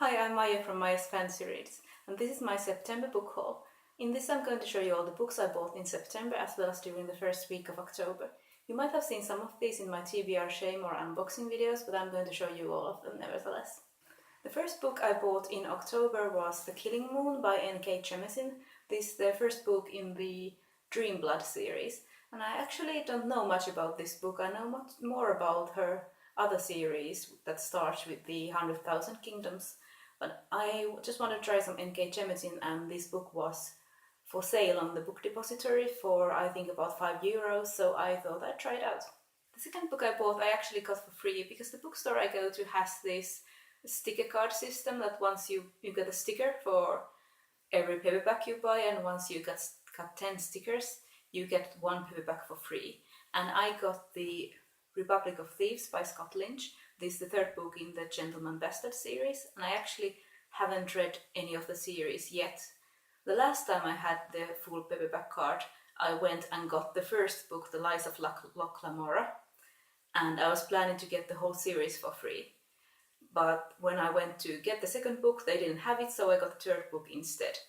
Hi, I'm Maya from Maya's Fantasy Reads, and this is my September book haul. In this I'm going to show you all the books I bought in September as well as during the first week of October. You might have seen some of these in my TBR shame or unboxing videos, but I'm going to show you all of them nevertheless. The first book I bought in October was The Killing Moon by N.K. Jemisin. This is the first book in the Dreamblood series, and I actually don't know much about this book. I know much more about her other series that starts with the 100,000 Kingdoms. But I just want to try some N.K. Jemisin, and this book was for sale on the book depository for I think about €5, so I thought I'd try it out. The second book I bought I actually got for free because the bookstore I go to has this sticker card system that once you get a sticker for every paperback you buy, and once you got 10 stickers you get one paperback for free. And I got the Republic of Thieves by Scott Lynch. This is the third book in the Gentleman Bastard series, and I actually haven't read any of the series yet. The last time I had the full paperback card, I went and got the first book, The Lies of Locke Lamora, and I was planning to get the whole series for free. But when I went to get the second book, they didn't have it, so I got the third book instead.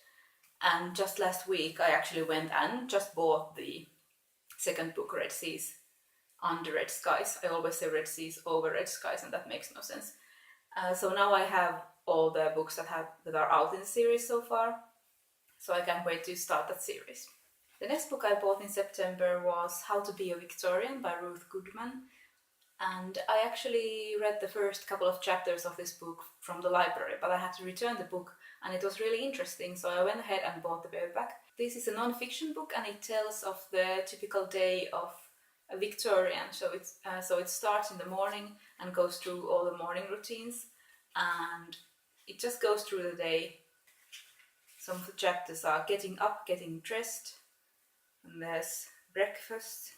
And just last week, I actually went and just bought the second book, Red Seas Under Red Skies. I always say Red Seas over Red Skies, and that makes no sense. So now I have all the books that are out in the series so far, so I can't wait to start that series. The next book I bought in September was How to Be a Victorian by Ruth Goodman, and I actually read the first couple of chapters of this book from the library, but I had to return the book and it was really interesting, so I went ahead and bought the paperback. This is a non-fiction book and it tells of the typical day of a Victorian, so it starts in the morning and goes through all the morning routines, and it just goes through the day. Some of the chapters are getting up, getting dressed, and there's breakfast,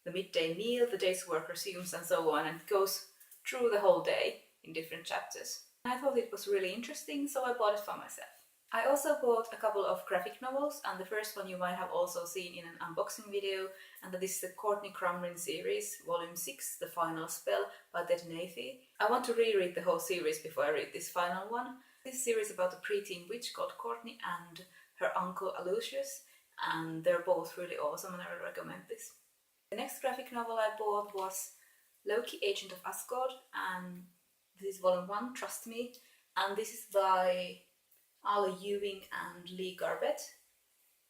the midday meal, the day's work resumes, and so on, and it goes through the whole day in different chapters. I thought it was really interesting, so I bought it for myself. I also bought a couple of graphic novels, and the first one you might have also seen in an unboxing video, and that is the Courtney Crumrin series, Volume 6, The Final Spell by Ted Nathy. I want to reread the whole series before I read this final one. This series is about a preteen witch called Courtney and her uncle Aloysius, and they're both really awesome and I would recommend this. The next graphic novel I bought was Loki, Agent of Asgard, and this is Volume 1, Trust Me, and this is by Arlo Ewing and Lee Garbett.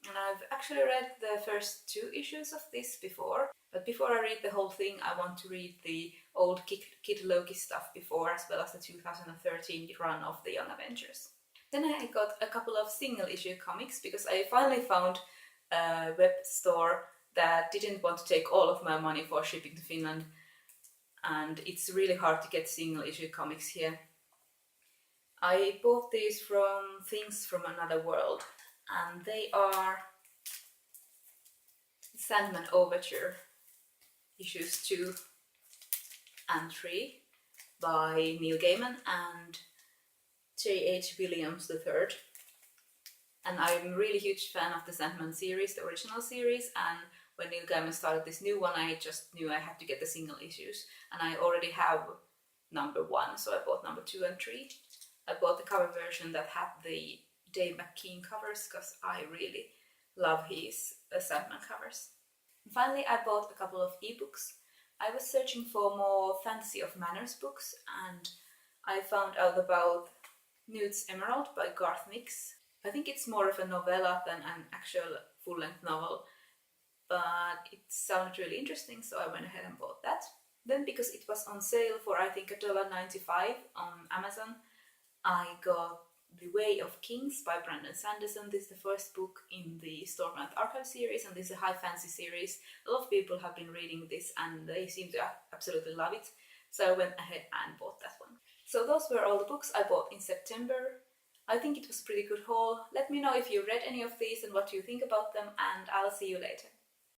And I've actually read the first 2 issues of this before, but before I read the whole thing I want to read the old Kid Loki stuff before, as well as the 2013 run of the Young Avengers. Then I got a couple of single issue comics because I finally found a web store that didn't want to take all of my money for shipping to Finland, and it's really hard to get single issue comics here. I bought these from Things from Another World, and they are Sandman Overture issues 2 and 3 by Neil Gaiman and J.H. Williams III. And I'm a really huge fan of the Sandman series, the original series, and when Neil Gaiman started this new one I just knew I had to get the single issues, and I already have number 1, so I bought number 2 and 3. I bought the cover version that had the Dave McKean covers because I really love his Sandman covers. And finally I bought a couple of ebooks. I was searching for more Fantasy of Manners books and I found out about Newt's Emerald by Garth Nix. I think it's more of a novella than an actual full-length novel, but it sounded really interesting, so I went ahead and bought that. Then, because it was on sale for I think $1.95 on Amazon, I got The Way of Kings by Brandon Sanderson. This is the first book in the Stormlight Archive series, and this is a high fantasy series. A lot of people have been reading this and they seem to absolutely love it, so I went ahead and bought that one. So those were all the books I bought in September. I think it was a pretty good haul. Let me know if you read any of these and what you think about them, and I'll see you later.